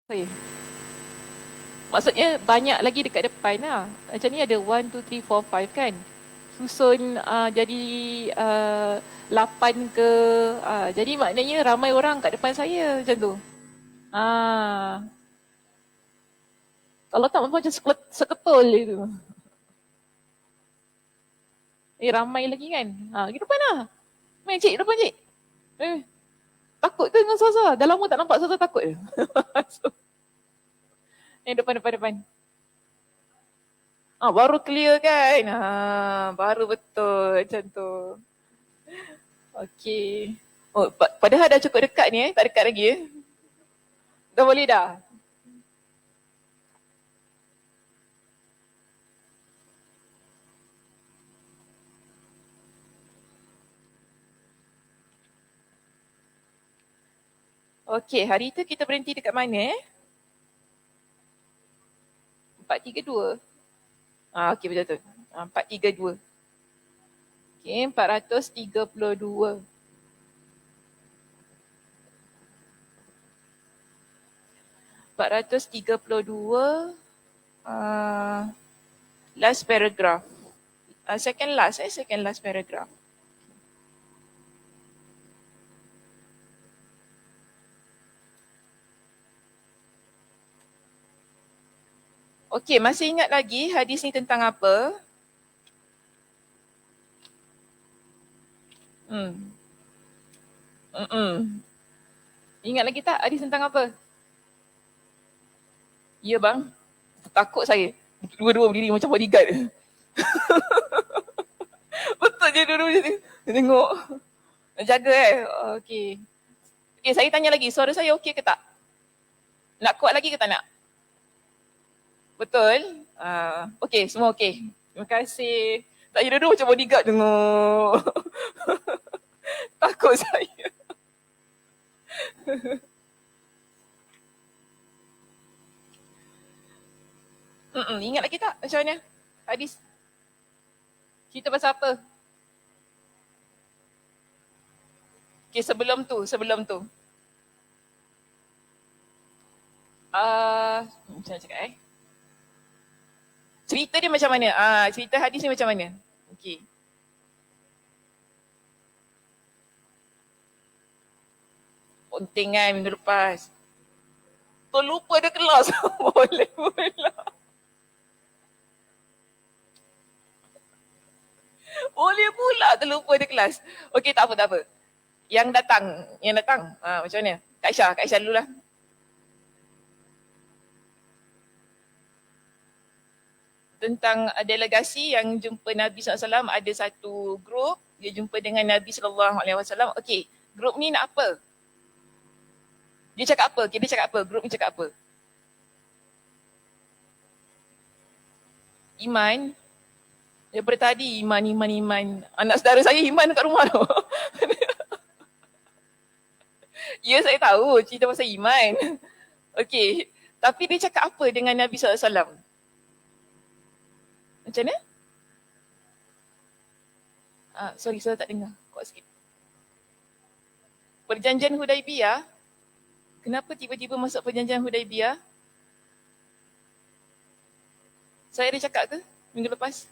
Okey. Maksudnya banyak lagi dekat depan lah. Macam ni ada 1, 2, 3, 4, 5 kan. Susun jadi 8 ke. Jadi maknanya ramai orang kat depan saya macam tu. Ah, kalau tak macam seketul itu. Ramai lagi kan. Pergi depan lah. Main cik depan cik. Eh, takut ke dengan Zaza? Dah lama tak nampak Zaza takut je. So, depan. Baru clear kan? Baru betul macam tu. Okey. Oh, padahal dah cukup dekat ni tak dekat lagi Dah boleh dah? Okey, hari tu kita berhenti dekat mana 432. Okey betul tu. 432. Okey, 432. 432 last paragraph. Second last paragraph. Okey, masih ingat lagi hadis ni tentang apa? Hmm. Ingat lagi tak hadis tentang apa? Ya bang, takut saya. Dua-dua berdiri macam bodyguard. Betul je dua-dua macam ni. Tengok. Jaga Okey. Okey, saya tanya lagi. Suara saya okey ke tak? Nak kuat lagi ke tak nak? Betul? Okey, semua okey. Terima kasih. Tak kira dua macam bodyguard tengok. Takut saya. Ingat lagi tak macam mana? Hadis. Cerita pasal apa? Okey, sebelum tu. Macam mana cakap Cerita dia macam mana? Cerita hadis ni macam mana? Okey. Penting kan minggu lepas. Terlupa ada kelas. Boleh pula. Boleh pula terlupa ada kelas. Okey, tak apa. Yang datang. Macam mana? Kak Aisyah dululah. Tentang delegasi yang jumpa Nabi SAW, ada satu grup, dia jumpa dengan Nabi SAW. Okey, grup ni nak apa? Dia cakap apa? Okay, dia cakap apa? Grup ni cakap apa? Iman. Daripada tadi iman. Anak saudara saya iman kat rumah tu. Ya, saya tahu cerita pasal iman. Okey, tapi dia cakap apa dengan Nabi SAW? Macam mana? Sorry, saya tak dengar. Kuat sikit. Perjanjian Hudaibiyah. Kenapa tiba-tiba masuk perjanjian Hudaibiyah? Saya ada cakap ke minggu lepas?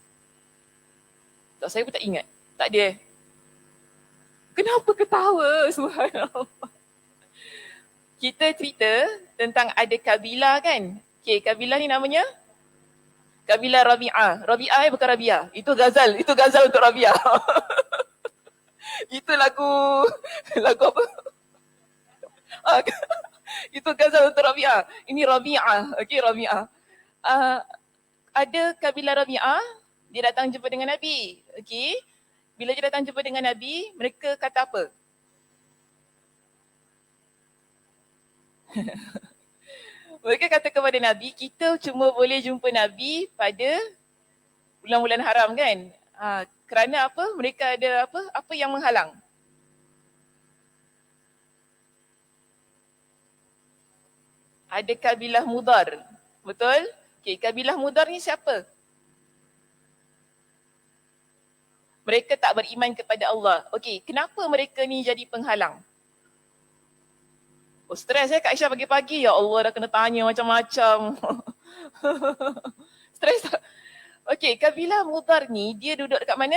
Tak, saya pun tak ingat. Tak ada. Kenapa ketawa? Subhanallah. Kita cerita tentang ada kabilah kan. Okay, kabilah ni namanya kabilah Rabi'ah. Rabi'ah bukan Rabi'ah. Itu Ghazal untuk Rabi'ah. Itu lagu apa? Ah, itu Ghazal untuk Rabi'ah. Ini Rabi'ah. Okay, Rabi'ah. Uh, ada kabilah Rabi'ah, dia datang jumpa dengan Nabi. Okay. Bila dia datang jumpa dengan Nabi, mereka kata apa? Mereka kata kepada Nabi, kita cuma boleh jumpa Nabi pada bulan-bulan haram kan? Kerana apa? Mereka ada apa? Apa yang menghalang? Ada kabilah Mudar. Betul? Okay, kabilah Mudar ni siapa? Mereka tak beriman kepada Allah. Okey, kenapa mereka ni jadi penghalang? Oh stres Kak Aisyah pagi-pagi. Ya Allah dah kena tanya macam-macam. Stres tak? Okey, kabilah Mudar ni dia duduk dekat mana?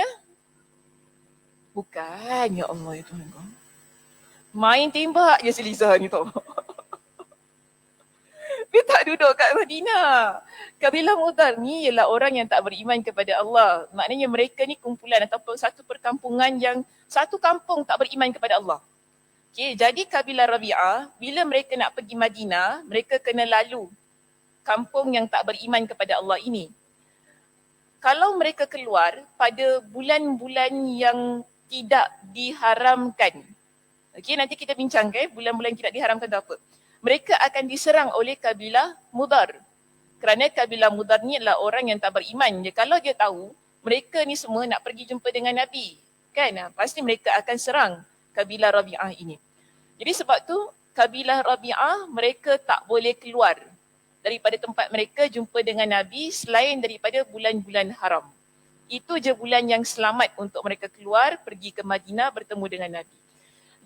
Bukan, ya Allah ya Tuhan kau. Main tembak je si Liza ni tau. Dia tak duduk kat Madinah. Kabilah Mudar ni ialah orang yang tak beriman kepada Allah. Maknanya mereka ni kumpulan ataupun satu perkampungan yang satu kampung tak beriman kepada Allah. Okay, jadi kabilah Rabi'ah, bila mereka nak pergi Madinah, mereka kena lalu kampung yang tak beriman kepada Allah ini. Kalau mereka keluar pada bulan-bulan yang tidak diharamkan, okay, nanti kita bincangkan bulan-bulan tidak diharamkan itu apa. Mereka akan diserang oleh kabilah Mudar. Kerana kabilah Mudar ni adalah orang yang tak beriman. Kalau dia tahu mereka ni semua nak pergi jumpa dengan Nabi, kan? Pasti mereka akan serang kabilah Rabi'ah ini. Jadi sebab tu kabilah Rabi'ah mereka tak boleh keluar daripada tempat mereka jumpa dengan Nabi selain daripada bulan-bulan haram. Itu je bulan yang selamat untuk mereka keluar, pergi ke Madinah bertemu dengan Nabi.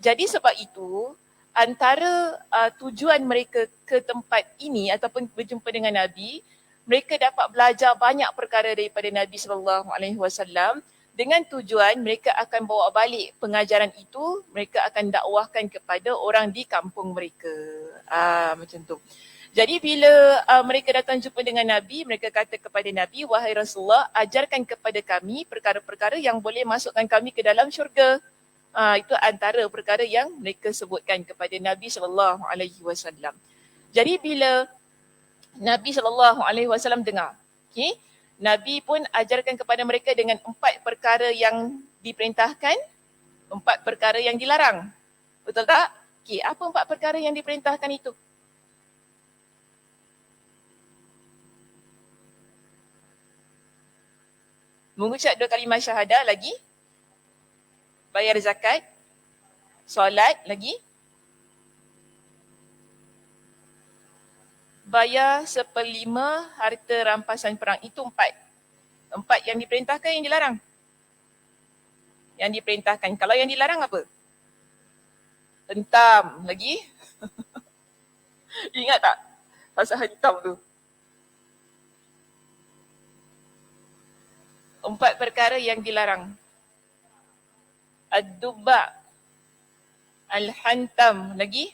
Jadi sebab itu antara tujuan mereka ke tempat ini ataupun berjumpa dengan Nabi, mereka dapat belajar banyak perkara daripada Nabi SAW dengan tujuan mereka akan bawa balik pengajaran itu, mereka akan dakwahkan kepada orang di kampung mereka. Macam tu. Jadi bila mereka datang jumpa dengan Nabi, mereka kata kepada Nabi, wahai Rasulullah, ajarkan kepada kami perkara-perkara yang boleh masukkan kami ke dalam syurga. Itu antara perkara yang mereka sebutkan kepada Nabi SAW. Jadi bila Nabi SAW dengar, okay, Nabi pun ajarkan kepada mereka dengan 4 perkara yang diperintahkan, 4 perkara yang dilarang. Betul tak? Okay, apa 4 perkara yang diperintahkan itu? Mengucap 2 kalimah syahadah lagi, bayar zakat, solat lagi, bayar 1/5 harta rampasan perang. Itu 4. 4 yang diperintahkan, yang dilarang. Yang diperintahkan. Kalau yang dilarang apa? Hentam lagi. Ingat tak pasal hentam tu? 4 perkara yang dilarang. Ad-duba, al-hantam lagi,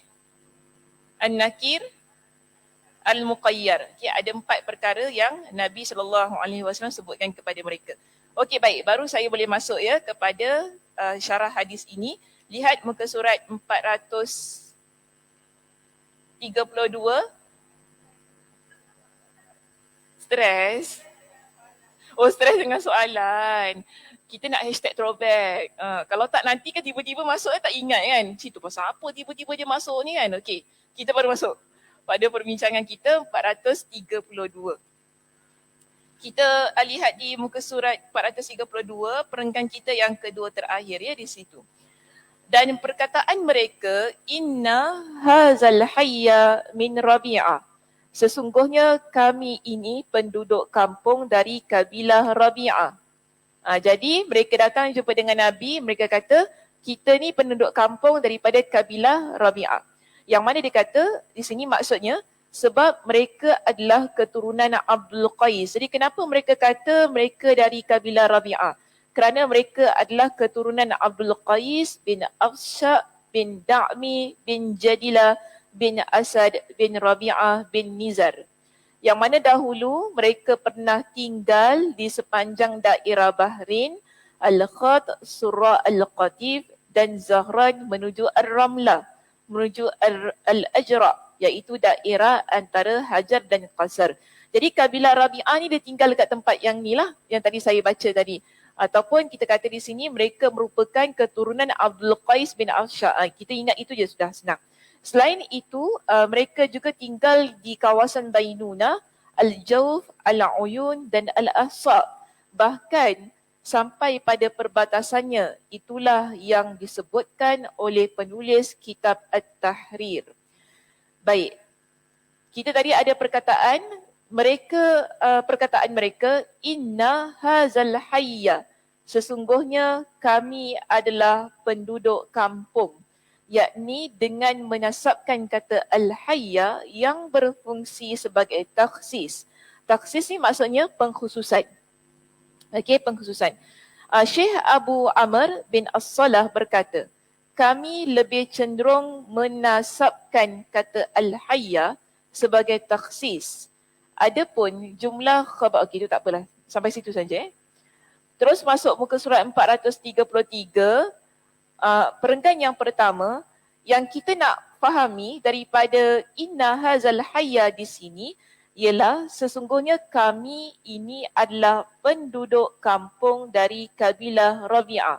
an-nakir, al-muqayyar. Okay, ada 4 perkara yang Nabi SAW sebutkan kepada mereka. Okey, baik. Baru saya boleh masuk ya kepada syarah hadis ini. Lihat muka surat 432. Stres? Oh, stres dengan soalan. Kita nak hashtag throwback. Kalau tak nanti kan tiba-tiba masuk tak ingat kan. Cerita pasal apa tiba-tiba dia masuk ni kan. Okey, kita baru masuk pada perbincangan kita 432. Kita lihat di muka surat 432, perenggan kita yang kedua terakhir ya di situ. Dan perkataan mereka, inna hazal hayya min Rabi'ah. Sesungguhnya kami ini penduduk kampung dari kabilah Rabi'ah. Jadi mereka datang jumpa dengan Nabi, mereka kata, kita ni penduduk kampung daripada kabilah Rabi'ah. Yang mana dia kata, di sini maksudnya, sebab mereka adalah keturunan Abdul Qais. Jadi kenapa mereka kata mereka dari kabilah Rabi'ah? Kerana mereka adalah keturunan Abdul Qais bin Afsha bin Da'mi bin Jadilah bin Asad bin Rabi'ah bin Nizar. Yang mana dahulu mereka pernah tinggal di sepanjang daerah Bahrain, Al-Khat, Surah Al-Qatif dan Zahran menuju Ar-Ramlah, menuju Al-Ajra', iaitu daerah antara Hajar dan Qasar. Jadi kabilah Rabi'ah ni dia tinggal dekat tempat yang ni lah, yang tadi saya baca tadi. Ataupun kita kata di sini mereka merupakan keturunan Abdul Qais bin Afsha. Kita ingat itu je sudah senang. Selain itu, mereka juga tinggal di kawasan Bainuna, Al-Jawf, Al-Uyun dan Al-Ahsa. Bahkan sampai pada perbatasannya, itulah yang disebutkan oleh penulis kitab At-Tahrir. Baik, kita tadi ada perkataan mereka, inna hazal hayya, sesungguhnya kami adalah penduduk kampung. yakni dengan menasabkan kata al-hayya yang berfungsi sebagai takhsis. Takhsis ni maksudnya pengkhususan. Okey, pengkhususan. Syekh Abu Amr bin As-Salah berkata, kami lebih cenderung menasabkan kata al-hayya sebagai takhsis. Adapun jumlah khabar, okey itu tak apalah. Sampai situ saja. Terus masuk muka surat 433, perenggan yang pertama yang kita nak fahami daripada inna hazal hayya di sini ialah sesungguhnya kami ini adalah penduduk kampung dari kabilah Rabi'ah.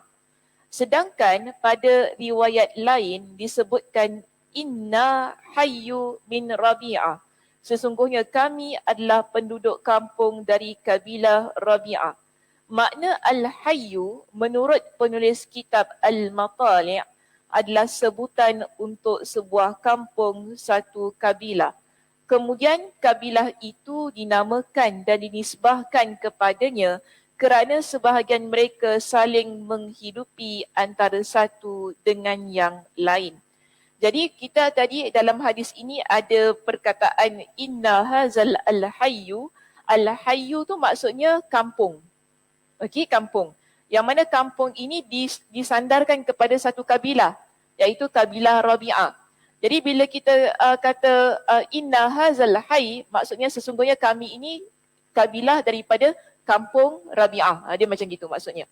Sedangkan pada riwayat lain disebutkan inna hayyu min Rabi'ah. Sesungguhnya kami adalah penduduk kampung dari kabilah Rabi'ah. Makna al-hayyu menurut penulis kitab Al-Matali' adalah sebutan untuk sebuah kampung satu kabilah. Kemudian kabilah itu dinamakan dan dinisbahkan kepadanya kerana sebahagian mereka saling menghidupi antara satu dengan yang lain. Jadi kita tadi dalam hadis ini ada perkataan inna hazal al-hayyu. Al-hayyu tu maksudnya kampung. Okey, kampung. Yang mana kampung ini disandarkan kepada satu kabilah, iaitu kabilah Rabi'ah. Jadi bila kita kata inna hazal hayy, maksudnya sesungguhnya kami ini kabilah daripada kampung Rabi'ah. Dia macam gitu maksudnya.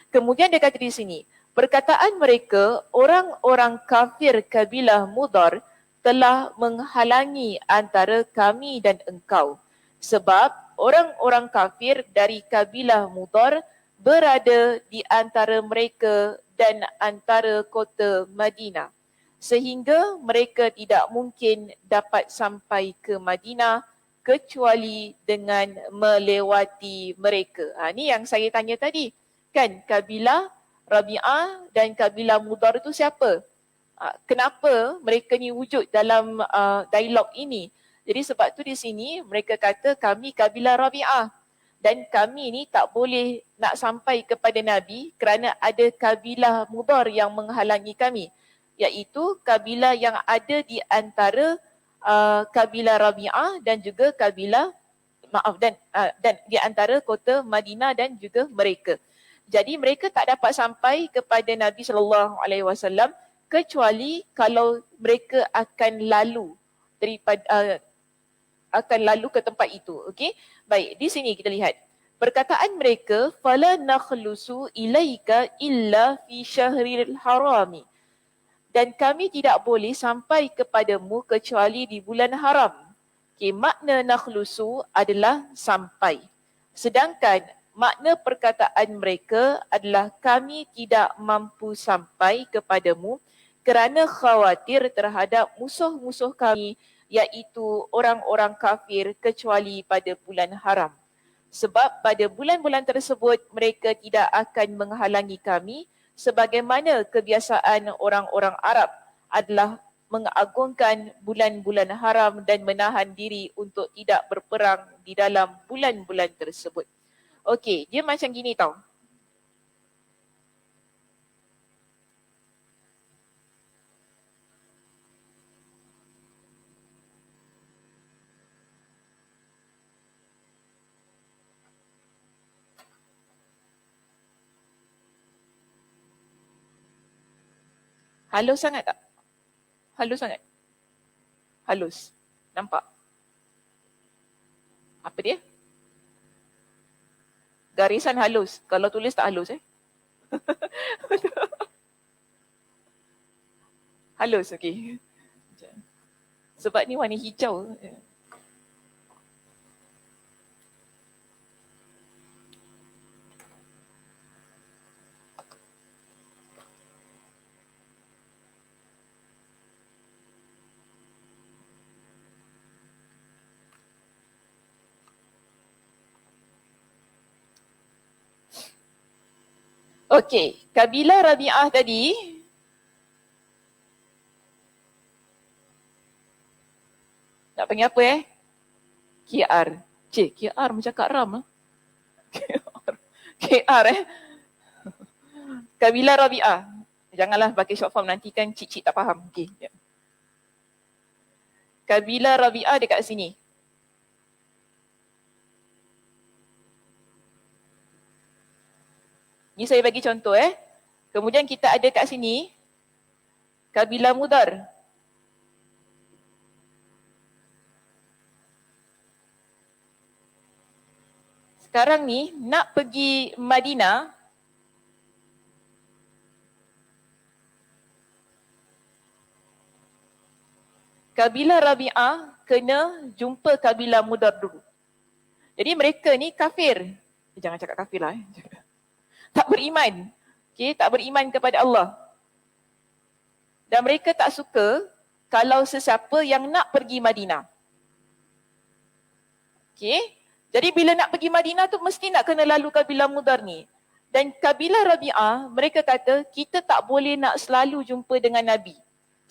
Kemudian dia kata di sini, perkataan mereka, orang-orang kafir kabilah Mudar telah menghalangi antara kami dan engkau. Sebab orang-orang kafir dari kabilah Mudar berada di antara mereka dan antara kota Madinah. Sehingga mereka tidak mungkin dapat sampai ke Madinah kecuali dengan melewati mereka. Ni yang saya tanya tadi. Kan kabilah Rabi'ah dan kabilah Mudar itu siapa? Kenapa mereka ni wujud dalam dialog ini? Jadi sebab tu di sini mereka kata kami kabilah Rabi'ah dan kami ni tak boleh nak sampai kepada Nabi kerana ada kabilah Mudar yang menghalangi kami, iaitu kabilah yang ada di antara kabilah Rabi'ah dan juga kabilah dan di antara kota Madinah dan juga mereka. Jadi mereka tak dapat sampai kepada Nabi SAW kecuali kalau mereka akan lalu daripada akan lalu ke tempat itu. Okey. Baik, di sini kita lihat. Perkataan mereka fala nakhlusu ilaika illa fi syahril harami. Dan kami tidak boleh sampai kepadamu kecuali di bulan haram. Okey, makna nakhlusu adalah sampai. Sedangkan makna perkataan mereka adalah kami tidak mampu sampai kepadamu kerana khawatir terhadap musuh-musuh kami iaitu orang-orang kafir kecuali pada bulan haram. Sebab pada bulan-bulan tersebut mereka tidak akan menghalangi kami sebagaimana kebiasaan orang-orang Arab adalah mengagungkan bulan-bulan haram dan menahan diri untuk tidak berperang di dalam bulan-bulan tersebut. Okey, dia macam gini tau. Halus sangat tak? Halus sangat? Halus. Nampak? Apa dia? Garisan halus. Kalau tulis tak halus halus, okey. Sebab ni warna hijau. Okey, kabilah Rabi'ah tadi nak panggil apa KR. Cik, KR macam Kak Ram KR. KR Kabilah Rabi'ah. Janganlah pakai short form, nanti kan cik-cik tak faham. Okay. Ya. Kabilah Rabi'ah dekat sini. Ni saya bagi contoh Kemudian kita ada kat sini kabilah Mudar. Sekarang ni nak pergi Madinah, kabilah Rabi'ah kena jumpa kabilah Mudar dulu. Jadi mereka ni kafir. Jangan cakap kafir lah. Tak beriman. Okay, tak beriman kepada Allah. Dan mereka tak suka kalau sesiapa yang nak pergi Madinah. Okay. Jadi bila nak pergi Madinah tu mesti nak kena lalu kabilah Mudar ni. Dan kabilah Rabi'ah, mereka kata kita tak boleh nak selalu jumpa dengan Nabi.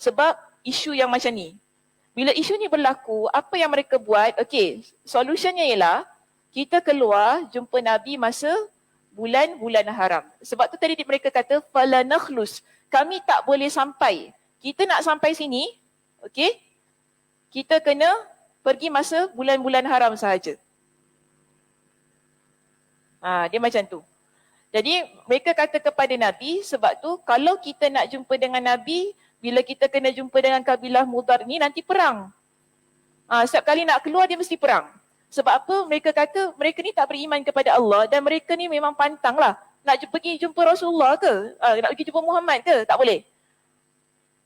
Sebab isu yang macam ni. Bila isu ni berlaku, apa yang mereka buat? Okay, solutionnya ialah kita keluar jumpa Nabi masa bulan-bulan haram. Sebab tu tadi mereka kata fala nakhlus. Kami tak boleh sampai. Kita nak sampai sini, okay? Kita kena pergi masa bulan-bulan haram sahaja. Dia macam tu. Jadi mereka kata kepada Nabi, sebab tu kalau kita nak jumpa dengan Nabi, bila kita kena jumpa dengan kabilah Mudar ni nanti perang. Setiap kali nak keluar dia mesti perang. Sebab apa? Mereka kata mereka ni tak beriman kepada Allah dan mereka ni memang pantang lah. Nak pergi jumpa Rasulullah ke? Nak pergi jumpa Muhammad ke? Tak boleh.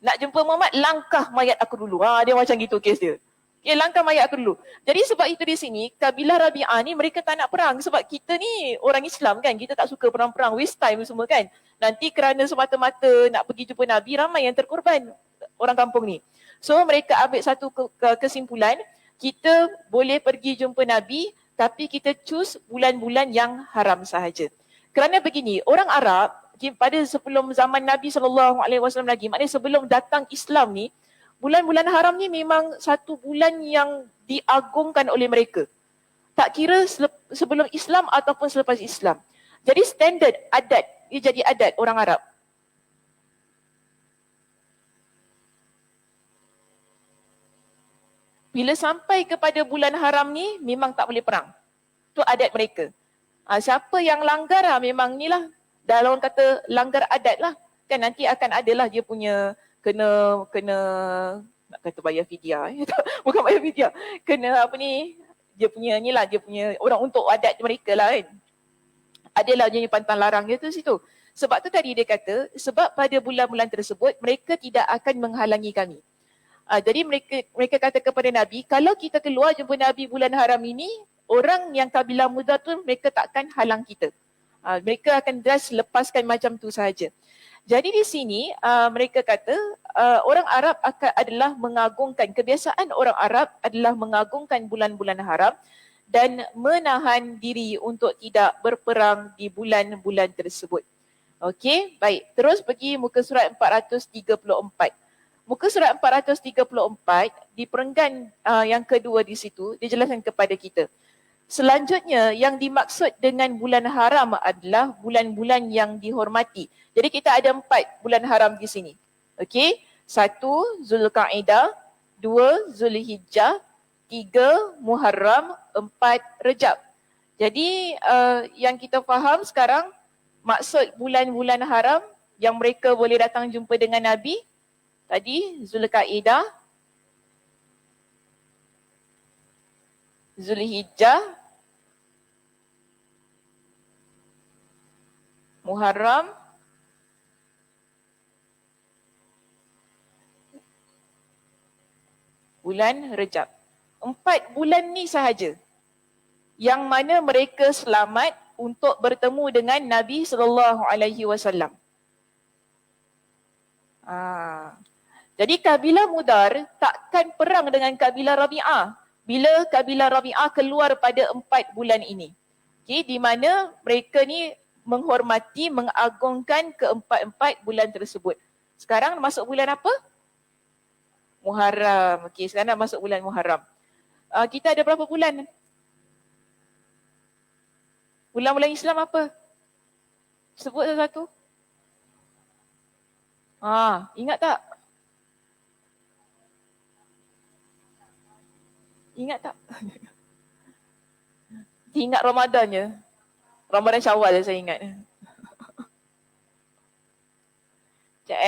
Nak jumpa Muhammad, langkah mayat aku dulu. Dia macam gitu kes dia. Okay, langkah mayat aku dulu. Jadi sebab itu di sini, kabilah Rabi'ah ni mereka tak nak perang. Sebab kita ni orang Islam kan, kita tak suka perang-perang, waste time semua kan. Nanti kerana semata-mata nak pergi jumpa Nabi, ramai yang terkorban orang kampung ni. So mereka ambil satu kesimpulan, kita boleh pergi jumpa Nabi, tapi kita choose bulan-bulan yang haram sahaja. Kerana begini, orang Arab, pada sebelum zaman Nabi SAW lagi, maknanya sebelum datang Islam ni, bulan-bulan haram ni memang satu bulan yang diagungkan oleh mereka. Tak kira sebelum Islam ataupun selepas Islam. Jadi standard adat, dia jadi adat orang Arab. Bila sampai kepada bulan haram ni, memang tak boleh perang. Itu adat mereka. Siapa yang langgar memang ni lah. Dalam orang kata langgar adat lah. Kan nanti akan adalah dia punya kena nak kata bayar fidyah. Bukan bayar fidyah. Kena apa ni, dia punya ni lah, dia punya orang untuk adat mereka lah kan. Adalah dia pantang larang dia tu situ. Sebab tu tadi dia kata, sebab pada bulan-bulan tersebut mereka tidak akan menghalangi kami. Jadi mereka kata kepada Nabi, kalau kita keluar jumpa Nabi bulan haram ini, orang yang kabilah Mudar tu mereka takkan halang kita. Mereka akan just lepaskan macam tu sahaja. Jadi di sini mereka kata orang Arab adalah mengagungkan, kebiasaan orang Arab adalah mengagungkan bulan-bulan haram dan menahan diri untuk tidak berperang di bulan-bulan tersebut. Okey, baik. Terus pergi muka surat 434. Muka surat 434 di perenggan yang kedua di situ dijelaskan kepada kita. Selanjutnya yang dimaksud dengan bulan haram adalah bulan-bulan yang dihormati. Jadi kita ada 4 bulan haram di sini. Okey, 1 Zulkaidah, 2 Zulhijjah, 3 Muharram, 4 Rejab. Jadi yang kita faham sekarang maksud bulan-bulan haram yang mereka boleh datang jumpa dengan Nabi tadi Zulkaidah, Zulhijjah, Muharram, bulan Rejab. 4 bulan ni sahaja yang mana mereka selamat untuk bertemu dengan Nabi SAW. Jadi kabilah Mudar takkan perang dengan kabilah Rabi'ah bila kabilah Rabi'ah keluar pada 4 bulan ini. Okay, di mana mereka ni menghormati, mengagungkan keempat-empat bulan tersebut. Sekarang masuk bulan apa? Muharram. Okey, sekarang masuk bulan Muharram. Kita ada berapa bulan? Bulan-bulan Islam apa? Sebut satu-satu. Ingat tak? Ingat tak? Ingat Ramadan je. Ramadan Syawal je saya ingat. Sekejap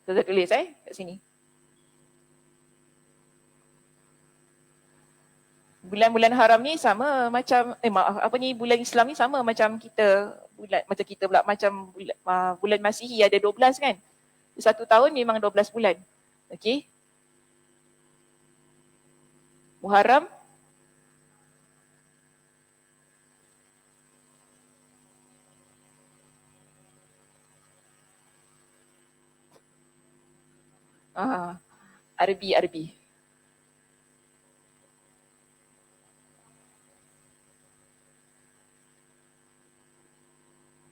Saya tulis kat sini. Bulan-bulan haram ni sama macam bulan Islam ni sama macam kita bulan Masihi ada 12 kan. Satu tahun memang 12 bulan. Okey. Muharram Arbi.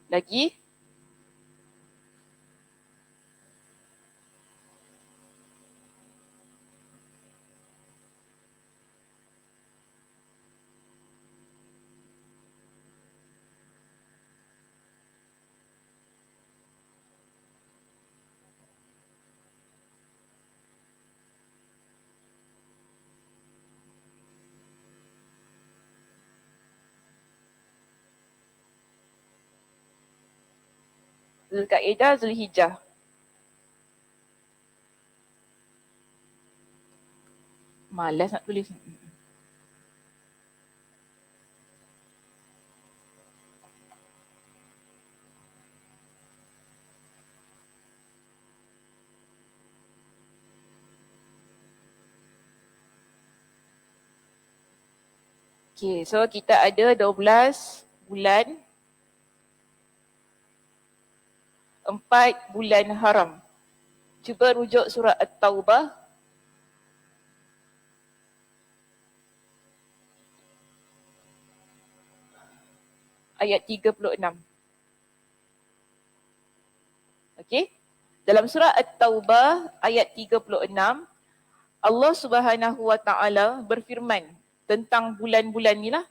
Lagi Zulkaidah, Zulhijjah. Malas nak tulis. Okay, so kita ada 12 bulan, 4 bulan haram. Cuba rujuk surah At-Taubah. Ayat 36. Okey. Dalam surah At-Taubah ayat 36, Allah Subhanahu Wa Taala berfirman tentang bulan-bulan ni lah.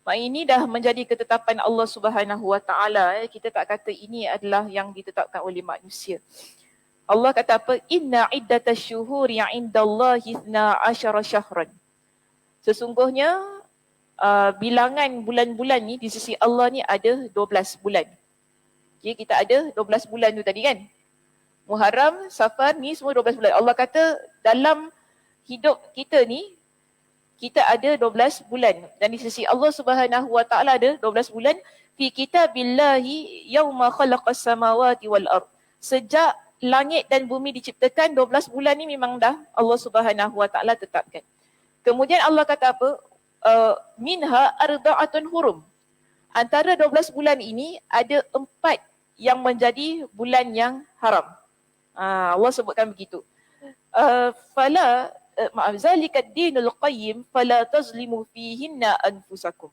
Ini dah menjadi ketetapan Allah Subhanahu Wa Taala. Kita tak kata ini adalah yang ditetapkan oleh manusia. Allah kata apa? Inna iddatash syuhuri 'indallahi 12 syahran. Sesungguhnya bilangan bulan-bulan ni di sisi Allah ni ada 12 bulan. Okay, kita ada 12 bulan tu tadi kan. Muharram, Safar ni semua 12 bulan. Allah kata dalam hidup kita ni kita ada 12 bulan dan di sisi Allah Subhanahu Wa Taala ada 12 bulan fi kitabillahi yauma khalaqas samawati wal ard. Sejak langit dan bumi diciptakan 12 bulan ni memang dah Allah Subhanahu Wa Taala tetapkan. Kemudian Allah kata apa? Minha arba'atun hurum. Antara 12 bulan ini ada 4 yang menjadi bulan yang haram. Allah sebutkan begitu. Zalika ad-dinul qayyim fala tazlimu fihinna anfusakum.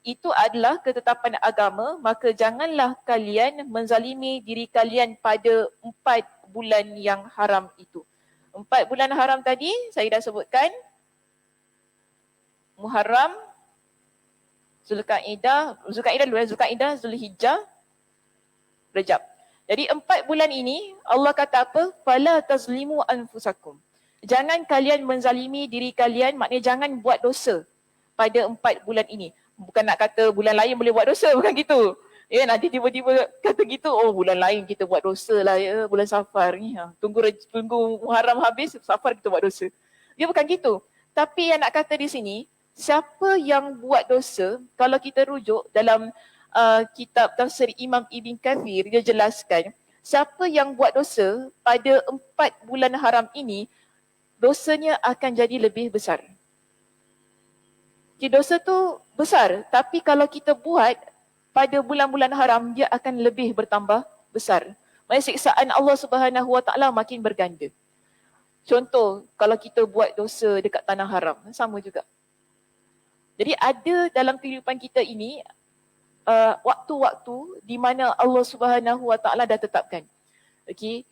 Itu adalah ketetapan agama, maka janganlah kalian menzalimi diri kalian pada 4 bulan yang haram itu. 4 bulan haram tadi saya dah sebutkan. Muharram, Zulkaidah, Zulhijjah, Rejab. Jadi 4 bulan ini Allah kata apa? Fala tazlimu anfusakum. Jangan kalian menzalimi diri kalian, maknanya jangan buat dosa pada 4 bulan ini. Bukan nak kata bulan lain boleh buat dosa, bukan gitu. Ya, nanti tiba-tiba kata gitu, oh bulan lain kita buat dosa lah ya, bulan Safar ni. Tunggu Muharram habis, Safar kita buat dosa. Dia bukan gitu. Tapi yang nak kata di sini, siapa yang buat dosa, kalau kita rujuk dalam kitab tafsir Imam Ibn Kathir, dia jelaskan, siapa yang buat dosa pada 4 bulan haram ini, dosanya akan jadi lebih besar. Okay, dosa tu besar, tapi kalau kita buat pada bulan-bulan haram, dia akan lebih bertambah besar. Maksudnya siksaan Allah Subhanahu Wa Taala makin berganda. Contoh, kalau kita buat dosa dekat tanah haram, sama juga. Jadi ada dalam kehidupan kita ini waktu-waktu di mana Allah Subhanahu Wa Taala dah tetapkan. Okey.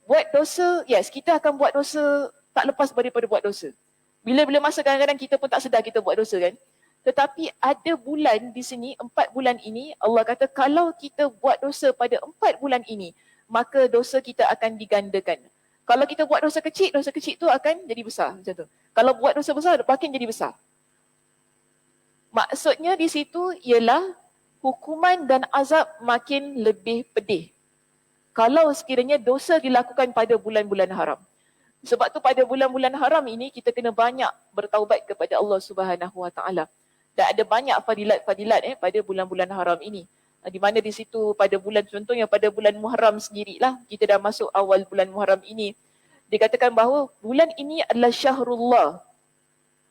Buat dosa, yes, kita akan buat dosa tak lepas daripada buat dosa. Bila-bila masa kadang-kadang kita pun tak sedar kita buat dosa kan. Tetapi ada bulan di sini, 4 bulan ini, Allah kata kalau kita buat dosa pada 4 bulan ini, maka dosa kita akan digandakan. Kalau kita buat dosa kecil tu akan jadi besar macam tu. Kalau buat dosa besar, makin jadi besar. Maksudnya di situ ialah hukuman dan azab makin lebih pedih kalau sekiranya dosa dilakukan pada bulan-bulan haram. Sebab tu pada bulan-bulan haram ini kita kena banyak bertaubat kepada Allah Subhanahu Wa Taala. Dan ada banyak fadilat-fadilat pada bulan-bulan haram ini. Di mana di situ pada bulan, contohnya pada bulan Muharram sendirilah, kita dah masuk awal bulan Muharram ini. Dikatakan bahawa bulan ini adalah syahrullah.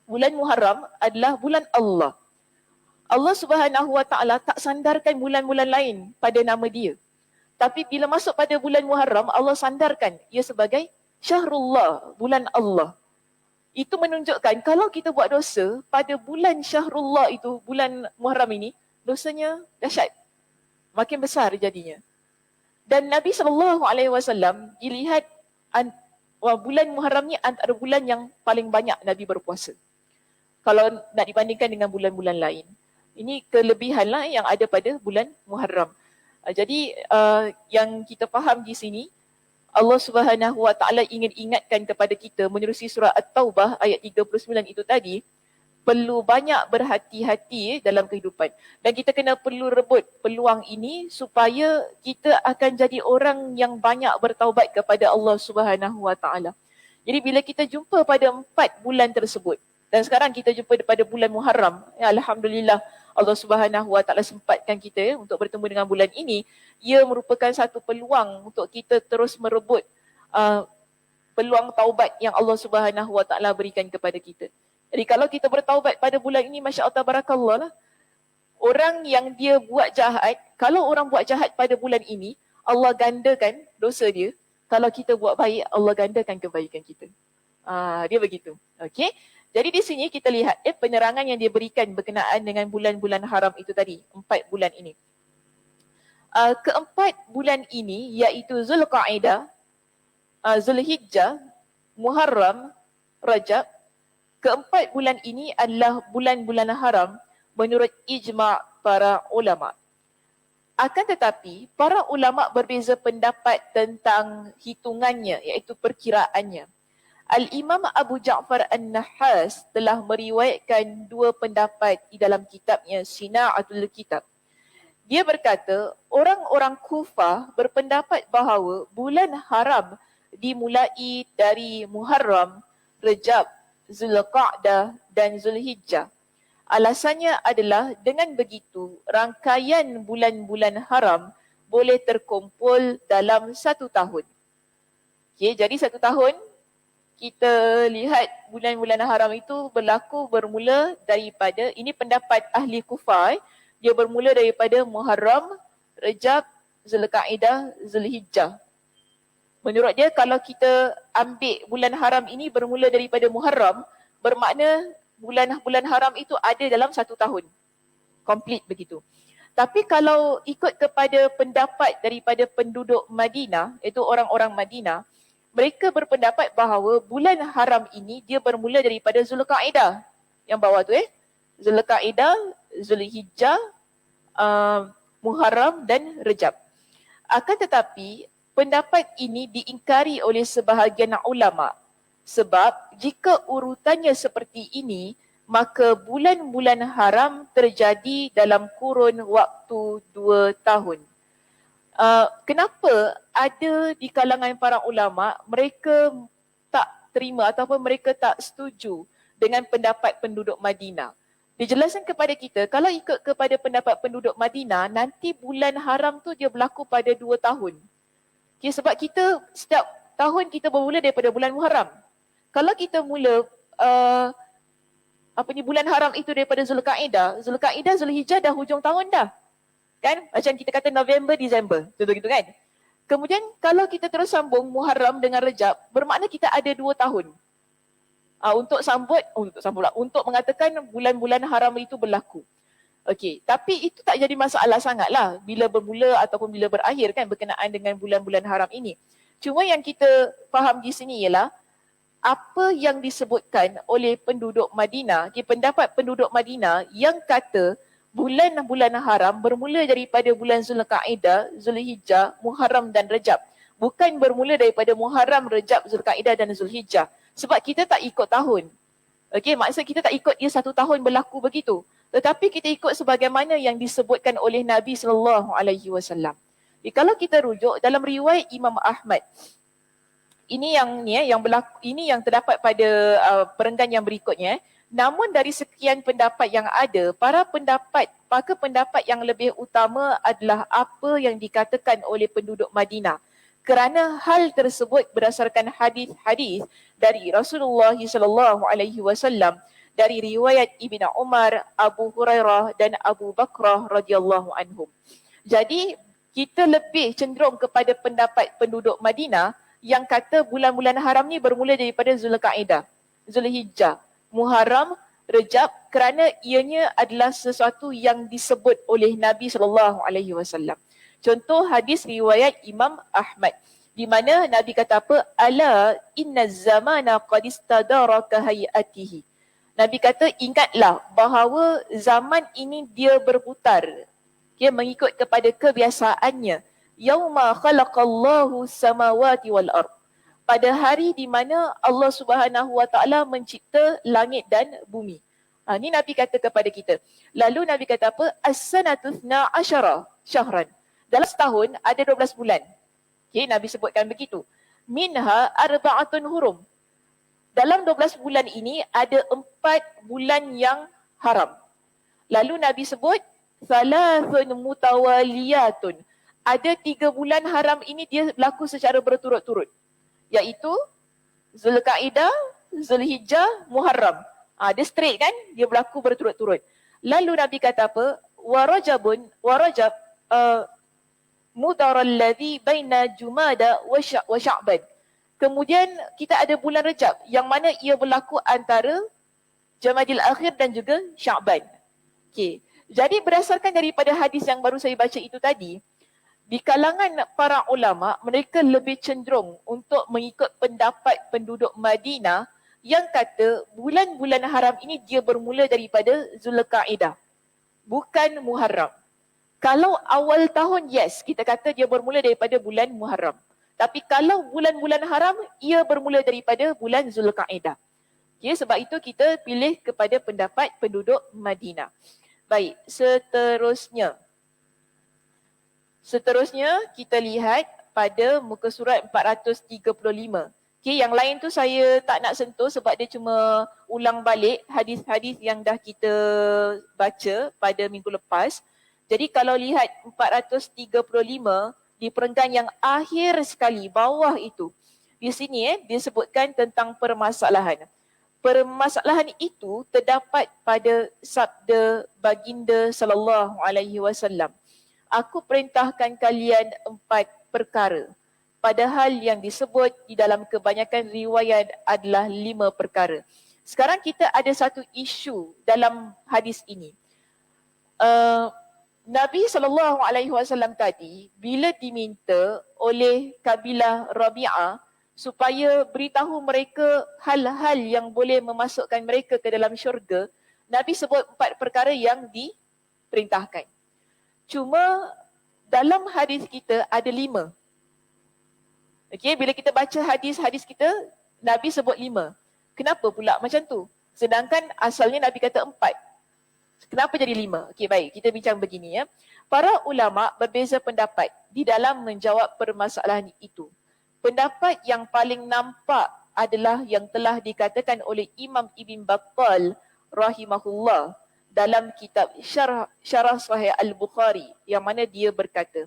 Bulan Muharram adalah bulan Allah. Allah Subhanahu Wa Taala tak sandarkan bulan-bulan lain pada nama dia. Tapi bila masuk pada bulan Muharram, Allah sandarkan ia sebagai Syahrullah, bulan Allah. Itu menunjukkan kalau kita buat dosa pada bulan Syahrullah itu, bulan Muharram ini, dosanya dahsyat. Makin besar jadinya. Dan Nabi SAW dilihat bulan Muharram ni antara bulan yang paling banyak Nabi berpuasa. Kalau nak dibandingkan dengan bulan-bulan lain. Ini kelebihan lah yang ada pada bulan Muharram. Jadi yang kita faham di sini, Allah Subhanahu Wa Taala ingin ingatkan kepada kita menerusi surah At-Taubah ayat 39 itu tadi, perlu banyak berhati-hati dalam kehidupan. Dan kita kena perlu rebut peluang ini supaya kita akan jadi orang yang banyak bertaubat kepada Allah Subhanahu Wa Taala. Jadi bila kita jumpa pada 4 bulan tersebut, dan sekarang kita jumpa pada bulan Muharram, ya, Alhamdulillah Allah Subhanahu Wa Taala sempatkan kita untuk bertemu dengan bulan ini. Ia merupakan satu peluang untuk kita terus merebut peluang taubat yang Allah Subhanahu Wa Taala berikan kepada kita. Jadi kalau kita bertaubat pada bulan ini, Masya Allah Tabarakallah lah, orang yang dia buat jahat, kalau orang buat jahat pada bulan ini, Allah gandakan dosa dia. Kalau kita buat baik, Allah gandakan kebaikan kita. Dia begitu. Okey. Jadi di sini kita lihat penerangan yang dia berikan berkenaan dengan bulan-bulan haram itu tadi, 4 bulan ini. Keempat bulan ini iaitu Zulqa'dah, Zulhijjah, Muharram, Rajab. Keempat bulan ini adalah bulan-bulan haram menurut ijma' para ulama'. Akan tetapi, para ulama' berbeza pendapat tentang hitungannya, iaitu perkiraannya. Al-Imam Abu Ja'far An-Nahas telah meriwayatkan 2 pendapat di dalam kitabnya Sina'atul Kitab. Dia berkata, orang-orang Kufah berpendapat bahawa bulan haram dimulai dari Muharram, Rajab, Zulqa'dah dan Zulhijjah. Alasannya adalah dengan begitu rangkaian bulan-bulan haram boleh terkumpul dalam 1 tahun. Okay, jadi 1 tahun kita lihat bulan-bulan haram itu bermula daripada, ini pendapat ahli Kufah, dia bermula daripada Muharram, Rajab, Zulqa'dah, Zulhijjah. Menurut dia kalau kita ambil bulan haram ini bermula daripada Muharram, bermakna bulan-bulan haram itu ada dalam 1 tahun. Komplit begitu. Tapi kalau ikut kepada pendapat daripada penduduk Madinah, iaitu orang-orang Madinah, mereka berpendapat bahawa bulan haram ini dia bermula daripada Zulqa'dah. Yang bawah tu Zulqa'dah, Zulhijjah, Muharram dan Rajab. Akan tetapi pendapat ini diingkari oleh sebahagian ulama. Sebab jika urutannya seperti ini, maka bulan-bulan haram terjadi dalam kurun waktu 2 tahun. Kenapa ada di kalangan para ulama mereka tak terima ataupun mereka tak setuju dengan pendapat penduduk Madinah? Dijelaskan kepada kita, kalau ikut kepada pendapat penduduk Madinah, nanti bulan haram tu dia berlaku pada 2 tahun. Okay, sebab kita setiap tahun kita bermula daripada bulan Muharram. Kalau kita mula bulan haram itu daripada Zulqa'dah, Zulhijjah dah hujung tahun dah. Kan? Macam kita kata November, Disember. Contoh gitu kan? Kemudian kalau kita terus sambung Muharram dengan Rajab, bermakna kita ada 2 tahun. Untuk mengatakan bulan-bulan haram itu berlaku. Okey, tapi itu tak jadi masalah sangatlah bila bermula ataupun bila berakhir kan berkenaan dengan bulan-bulan haram ini. Cuma yang kita faham di sini ialah apa yang disebutkan oleh penduduk Madinah, pendapat penduduk Madinah yang kata Bulan-bulan haram bermula daripada bulan Zulqa'dah, Zulhijjah, Muharram dan Rejab. Bukan bermula daripada Muharram, Rejab, Zulqa'dah dan Zulhijjah. Sebab kita tak ikut tahun. Okey, maksud kita tak ikut dia 1 tahun berlaku begitu. Tetapi kita ikut sebagaimana yang disebutkan oleh Nabi SAW. Kalau kita rujuk dalam riwayat Imam Ahmad, ini yang berlaku, ini yang terdapat pada perenggan yang berikutnya. Namun dari sekian pendapat yang ada, maka pendapat yang lebih utama adalah apa yang dikatakan oleh penduduk Madinah. Kerana hal tersebut berdasarkan hadis-hadis dari Rasulullah SAW, dari riwayat Ibn Umar, Abu Hurairah dan Abu Bakrah radhiyallahu anhum. Jadi kita lebih cenderung kepada pendapat penduduk Madinah yang kata bulan-bulan haram ni bermula daripada Zulqa'dah, Zulhijjah, Muharram, Rejab, kerana ianya adalah sesuatu yang disebut oleh Nabi SAW. Contoh hadis riwayat Imam Ahmad, di mana Nabi kata apa? Ala inna zamana qad istadara ka hayatihi. Nabi kata, ingatlah bahawa zaman ini dia berputar. Dia mengikut kepada kebiasaannya. Yauma khalaqallahu samawati wal ard. Pada hari di mana Allah Subhanahu Wa Taala mencipta langit dan bumi. Ini Nabi kata kepada kita. Lalu Nabi kata apa? As-sanatu 12 syahran. Dalam setahun ada 12 bulan. Okay, Nabi sebutkan begitu. Minha arba'atun hurum. Dalam 12 bulan ini ada 4 bulan yang haram. Lalu Nabi sebut thalathun mutawaliyatun. Ada 3 bulan haram ini dia berlaku secara berturut-turut. Iaitu Zulqa'dah, Zulhijjah, Muharram. Dia straight kan? Dia berlaku berturut-turut. Lalu Nabi kata apa? Warajab mudaral ladzi baina Jumada wa Sya'ban. Kemudian kita ada bulan Rejab yang mana ia berlaku antara Jamadil Akhir dan juga Sya'ban. Okey. Jadi berdasarkan daripada hadis yang baru saya baca itu tadi, di kalangan para ulama, mereka lebih cenderung untuk mengikut pendapat penduduk Madinah yang kata bulan-bulan haram ini dia bermula daripada Zulqa'dah, bukan Muharram. Kalau awal tahun, yes, kita kata dia bermula daripada bulan Muharram. Tapi kalau bulan-bulan haram, ia bermula daripada bulan Zulqa'dah. Okay, sebab itu kita pilih kepada pendapat penduduk Madinah. Baik, Seterusnya kita lihat pada muka surat 435. Okay, yang lain tu saya tak nak sentuh sebab dia cuma ulang balik hadis-hadis yang dah kita baca pada minggu lepas. Jadi kalau lihat 435 di perenggan yang akhir sekali, bawah itu. Di sini dia sebutkan tentang permasalahan. Permasalahan itu terdapat pada sabda baginda sallallahu alaihi wasallam. Aku perintahkan kalian 4 perkara. Padahal yang disebut di dalam kebanyakan riwayat adalah 5 perkara. Sekarang kita ada satu isu dalam hadis ini. Nabi SAW tadi bila diminta oleh kabilah Rabi'ah supaya beritahu mereka hal-hal yang boleh memasukkan mereka ke dalam syurga, Nabi sebut 4 perkara yang diperintahkan. Cuma dalam hadis kita ada 5. Okey, bila kita baca hadis-hadis kita, Nabi sebut 5. Kenapa pula macam tu? Sedangkan asalnya Nabi kata 4. Kenapa jadi 5? Okey, baik, kita bincang begini ya. Para ulama berbeza pendapat di dalam menjawab permasalahan itu. Pendapat yang paling nampak adalah yang telah dikatakan oleh Imam Ibn Battal rahimahullah dalam kitab Syarah Sahih Al-Bukhari, yang mana dia berkata,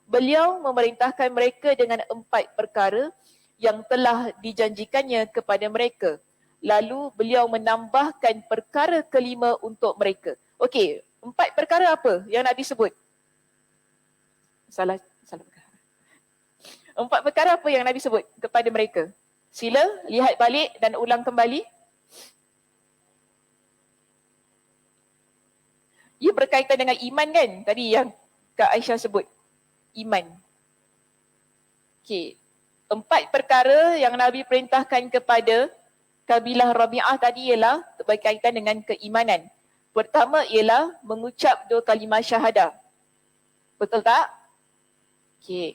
beliau memerintahkan mereka dengan 4 perkara yang telah dijanjikannya kepada mereka. Lalu beliau menambahkan perkara kelima untuk mereka. Okey, 4 perkara apa yang Nabi sebut? Salah perkara. 4 perkara apa yang Nabi sebut kepada mereka? Sila lihat balik dan ulang kembali. Ia berkaitan dengan iman kan? Tadi yang Kak Aisyah sebut. Iman. Okey. 4 perkara yang Nabi perintahkan kepada kabilah Rabi'ah tadi ialah berkaitan dengan keimanan. Pertama ialah mengucap 2 kalimah syahadah. Betul tak? Okey.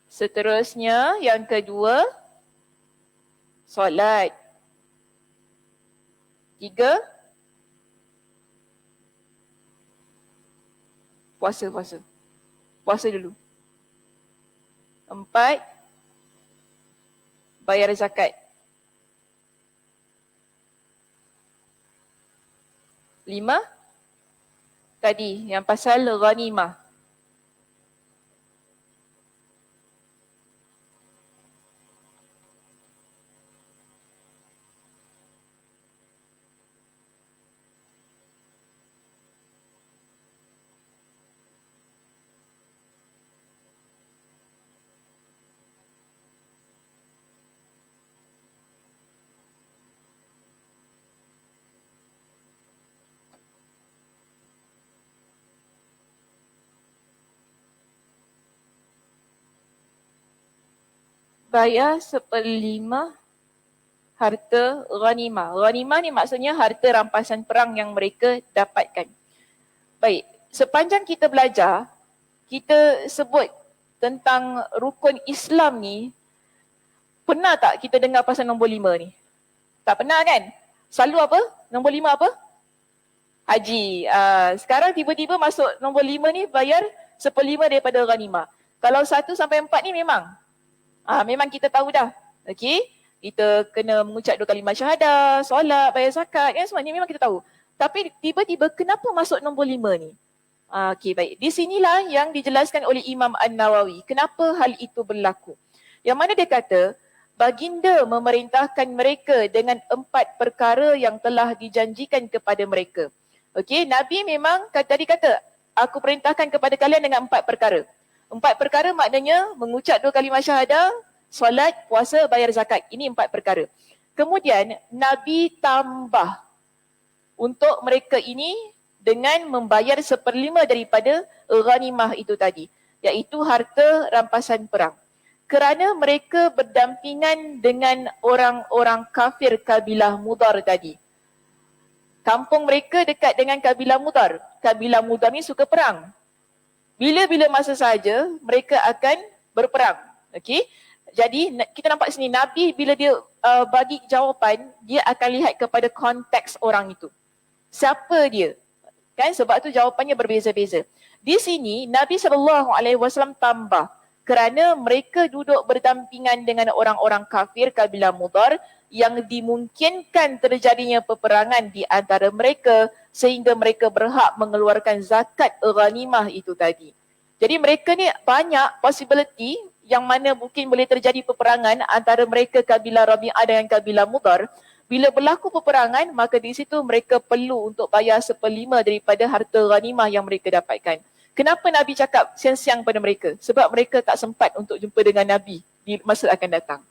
Seterusnya, yang kedua, solat. 3, puasa. Puasa dulu. 4, bayar zakat. 5, tadi yang pasal ghanimah. Bayar 1/5 harta ghanimah. Ghanimah ni maksudnya harta rampasan perang yang mereka dapatkan. Baik, sepanjang kita belajar, kita sebut tentang rukun Islam ni, pernah tak kita dengar pasal nombor 5 ni? Tak pernah kan? Selalu apa? Nombor 5 apa? Haji. Sekarang tiba-tiba masuk nombor 5 ni bayar 1/5 daripada ghanimah. Kalau 1 sampai 4 ni memang kita tahu dah. Okey, kita kena mengucap 2 kalimah syahadah, solat, bayar zakat, kan semua ni memang kita tahu. Tapi tiba-tiba kenapa masuk nombor 5 ni? Okey, baik. Di sinilah yang dijelaskan oleh Imam An-Nawawi. Kenapa hal itu berlaku? Yang mana dia kata, baginda memerintahkan mereka dengan 4 perkara yang telah dijanjikan kepada mereka. Okey, Nabi memang tadi kata, aku perintahkan kepada kalian dengan 4 perkara. 4 perkara maknanya mengucap 2 kalimah syahadah, solat, puasa, bayar zakat. Ini 4 perkara. Kemudian Nabi tambah untuk mereka ini dengan membayar 1/5 daripada ghanimah itu tadi, iaitu harta rampasan perang. Kerana mereka berdampingan dengan orang-orang kafir kabilah Mudar tadi. Kampung mereka dekat dengan kabilah Mudar. Kabilah Mudar ni suka perang. Bila-bila masa saja mereka akan berperang. Okey? Jadi kita nampak sini Nabi bila dia bagi jawapan, dia akan lihat kepada konteks orang itu. Siapa dia? Kan sebab tu jawapannya berbeza-beza. Di sini Nabi SAW tambah kerana mereka duduk berdampingan dengan orang-orang kafir kabilah Mudar yang dimungkinkan terjadinya peperangan di antara mereka sehingga mereka berhak mengeluarkan zakat ghanimah itu tadi. Jadi mereka ni banyak possibility yang mana mungkin boleh terjadi peperangan antara mereka kabilah Rabi'ah dengan kabilah Mudar. Bila berlaku peperangan, maka di situ mereka perlu untuk bayar 1/5 daripada harta ghanimah yang mereka dapatkan. Kenapa Nabi cakap siang-siang pada mereka? Sebab mereka tak sempat untuk jumpa dengan Nabi di masa akan datang.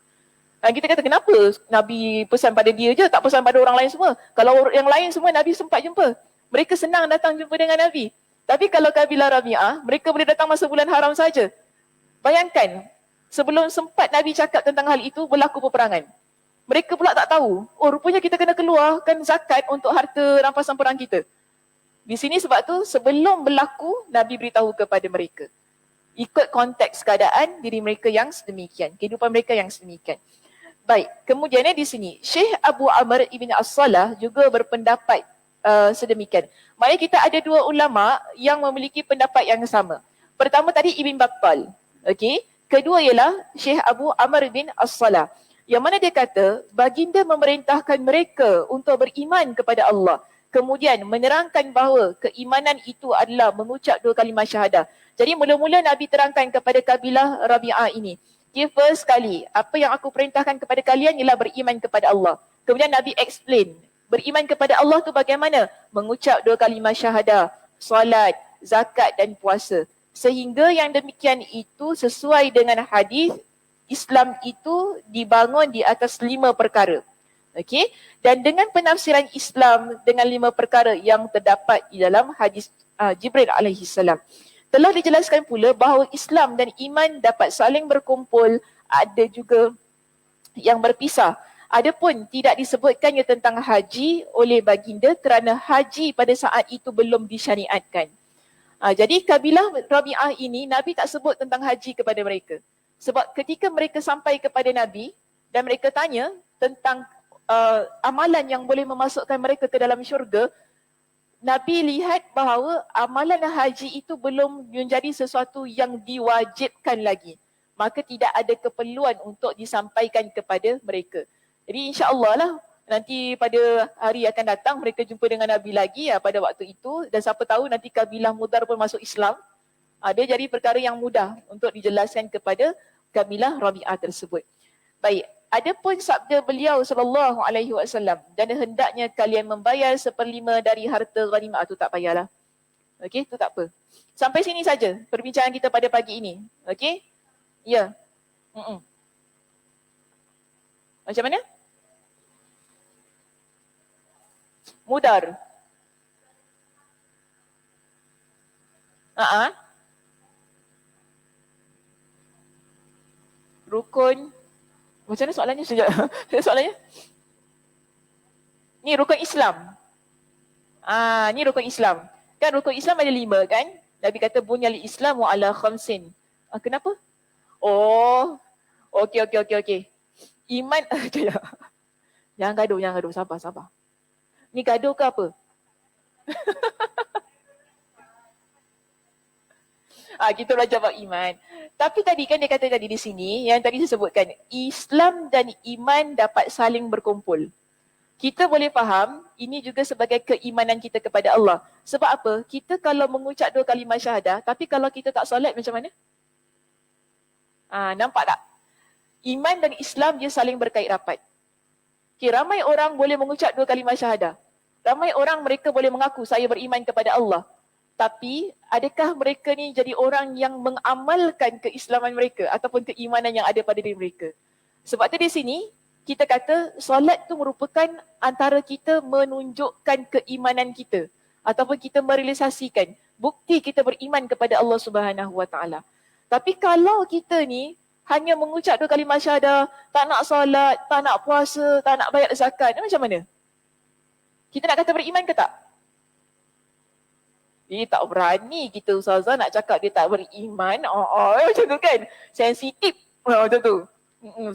Kita kata kenapa Nabi pesan pada dia je, tak pesan pada orang lain semua? Kalau yang lain semua Nabi sempat jumpa. Mereka senang datang jumpa dengan Nabi. Tapi kalau kabilah Rabi'ah, mereka boleh datang masa bulan haram saja. Bayangkan, sebelum sempat Nabi cakap tentang hal itu, berlaku peperangan. Mereka pula tak tahu, rupanya kita kena keluarkan zakat untuk harta rampasan perang kita. Di sini sebab tu, sebelum berlaku, Nabi beritahu kepada mereka. Ikut konteks keadaan diri mereka yang sedemikian, kehidupan mereka yang sedemikian. Baik, kemudiannya di sini, Syekh Abu Amr Ibn As-Salah juga berpendapat sedemikian. Maknanya kita ada 2 ulama yang memiliki pendapat yang sama. Pertama tadi Ibn Battal. Okey. Kedua ialah Syekh Abu Amr bin As-Salah. Yang mana dia kata, baginda memerintahkan mereka untuk beriman kepada Allah. Kemudian menerangkan bahawa keimanan itu adalah mengucap 2 kalimah syahadah. Jadi mula-mula Nabi terangkan kepada kabilah Rabi'ah ini. Okay, first kali, apa yang aku perintahkan kepada kalian ialah beriman kepada Allah. Kemudian Nabi explain, beriman kepada Allah tu bagaimana? Mengucap 2 kalimah syahadah, solat, zakat dan puasa. Sehingga yang demikian itu sesuai dengan hadis, Islam itu dibangun di atas 5 perkara. Okey, dan dengan penafsiran Islam dengan 5 perkara yang terdapat di dalam hadis Jibril alaihi salam. Telah dijelaskan pula bahawa Islam dan iman dapat saling berkumpul, ada juga yang berpisah. Adapun tidak disebutkannya tentang haji oleh baginda kerana haji pada saat itu belum disyariatkan. Jadi kabilah Rabi'ah ini Nabi tak sebut tentang haji kepada mereka. Sebab ketika mereka sampai kepada Nabi dan mereka tanya tentang amalan yang boleh memasukkan mereka ke dalam syurga, Nabi lihat bahawa amalan haji itu belum menjadi sesuatu yang diwajibkan lagi. Maka tidak ada keperluan untuk disampaikan kepada mereka. Jadi insya-Allah lah nanti pada hari akan datang mereka jumpa dengan Nabi lagi pada waktu itu, dan siapa tahu nanti kabilah Mudar pun masuk Islam. Dia jadi perkara yang mudah untuk dijelaskan kepada kabilah Rabi'ah tersebut. Baik, adapun sabda beliau sallallahu alaihi wasallam, dan hendaknya kalian membayar 1/5 dari harta ghanimah, tu tak payahlah. Okey, tu tak apa. Sampai sini saja perbincangan kita pada pagi ini. Okey? Ya. Macam mana? Mudar. Rukun. Macam mana soalannya? Soalannya? Ni rukun Islam. Ni rukun Islam. Kan rukun Islam ada 5 kan? Nabi kata bunyal Islamu ala khamsin. Kenapa? Oh. Okey. Iman. Jangan gaduh. Sabar. Ni gaduh ke apa? Kita belajar bab iman. Tapi tadi kan dia kata tadi di sini, yang tadi saya sebutkan, Islam dan iman dapat saling berkumpul. Kita boleh faham, ini juga sebagai keimanan kita kepada Allah. Sebab apa? Kita kalau mengucap 2 kalimah syahadah, tapi kalau kita tak solat macam mana? Nampak tak? Iman dan Islam dia saling berkait rapat. Ramai orang boleh mengucap 2 kalimah syahadah. Ramai orang mereka boleh mengaku saya beriman kepada Allah. Tapi adakah mereka ni jadi orang yang mengamalkan keislaman mereka ataupun keimanan yang ada pada diri mereka? Sebab tu di sini kita kata solat tu merupakan antara kita menunjukkan keimanan kita ataupun kita merealisasikan bukti kita beriman kepada Allah Subhanahu Wa Taala. Tapi kalau kita ni hanya mengucap 2 kalimah syahadah, tak nak solat, tak nak puasa, tak nak bayar zakat, macam mana? Kita nak kata beriman ke tak? Tak berani kita ustazah nak cakap dia tak beriman. Macam tu kan? Sensitif. Macam tu.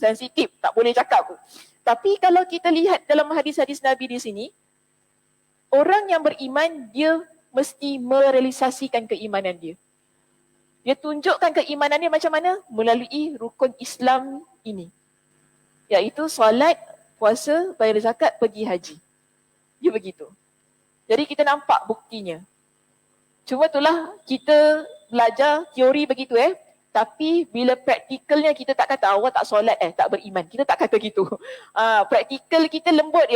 Sensitif. Tak boleh cakap. Tapi kalau kita lihat dalam hadis-hadis Nabi di sini, orang yang beriman, dia mesti merealisasikan keimanan dia. Dia tunjukkan keimanan dia macam mana? Melalui rukun Islam ini. Iaitu solat, puasa, bayar zakat, pergi haji. Dia begitu. Jadi kita nampak buktinya. Cuma itulah kita belajar teori begitu tapi bila praktikalnya kita tak kata awak tak solat tak beriman. Kita tak kata gitu. Praktikal kita lembut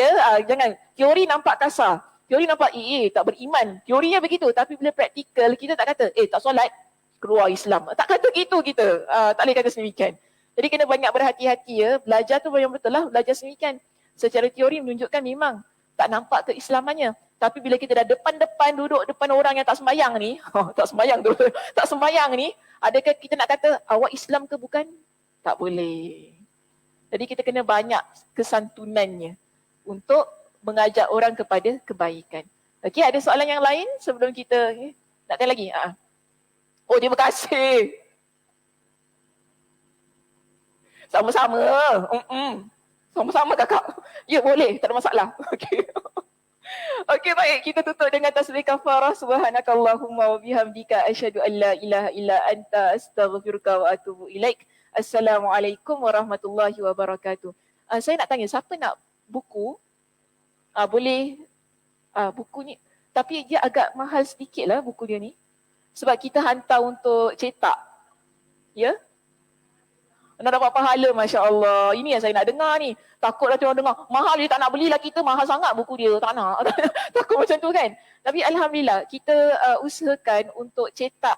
jangan. Teori nampak kasar. Teori nampak tak beriman. Teorinya begitu tapi bila praktikal kita tak kata tak solat keluar Islam. Tak kata gitu kita. Tak boleh kata sedemikian. Jadi kena banyak berhati-hati belajar tu yang betul lah belajar sedemikian. Secara teori menunjukkan memang tak nampak keislamannya. Tapi bila kita dah depan-depan duduk depan orang yang tak sembahyang ni, tak sembahyang ni, adakah kita nak kata awak Islam ke bukan? Tak boleh. Jadi kita kena banyak kesantunannya untuk mengajak orang kepada kebaikan. Okey, ada soalan yang lain sebelum kita nak tanya lagi? Terima kasih. Sama-sama. Sama-sama kakak. Ya boleh, tak ada masalah. Okey. Okey baik, kita tutup dengan tasbih kafarah. Subhanakallahumma wa bihamdika asyhadu an la ilaha illa anta astaghfiruka wa atubu ilaik. Assalamualaikum warahmatullahi wabarakatuh. Saya nak tanya, siapa nak buku? Boleh buku ni, tapi dia agak mahal sedikit lah buku dia ni. Sebab kita hantar untuk cetak. Ya? Nak dapat pahala, Masya Allah. Ini yang saya nak dengar ni. Takut nanti orang dengar, mahal dia tak nak belilah kita, mahal sangat buku dia. Tak nak. Takut macam tu kan. Tapi Alhamdulillah, kita usahakan untuk cetak